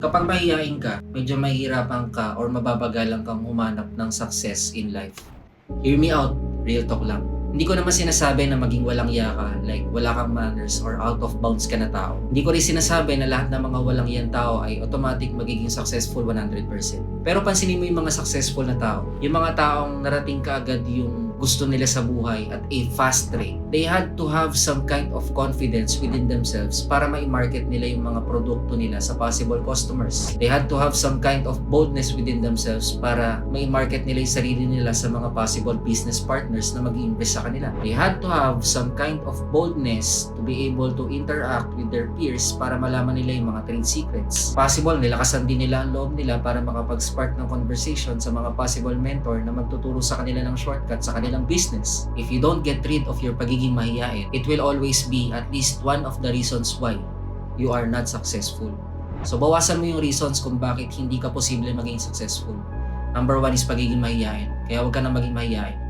Kapag mahiyain ka, medyo mahihirapan ka or mababagalan kang humanap ng success in life. Hear me out, real talk lang. Hindi ko naman sinasabi na maging walang iya ka, like wala kang manners or out of bounds ka na tao. Hindi ko rin sinasabi na lahat ng mga walang iyang tao ay automatic magiging successful 100%. Pero pansinin mo yung mga successful na tao, yung mga taong narating kaagad yung gusto nila sa buhay at a fast rate. They had to have some kind of confidence within themselves para ma-market nila yung mga produkto nila sa possible customers. They had to have some kind of boldness within themselves para ma-market nila yung sarili nila sa mga possible business partners na mag-i-invest sa kanila. They had to have some kind of boldness to be able to interact with their peers para malaman nila yung mga trade secrets. Possible, nilakasan din nila ang loob nila para makapag-spark ng conversation sa mga possible mentor na magtuturo sa kanila ng shortcut sa kanilang business. If you don't get rid of your pagiging mahiyain, it will always be at least one of the reasons why you are not successful. So bawasan mo yung reasons kung bakit hindi ka posible maging successful. Number one is pagiging mahiyain. Kaya huwag ka na maging mahiyain.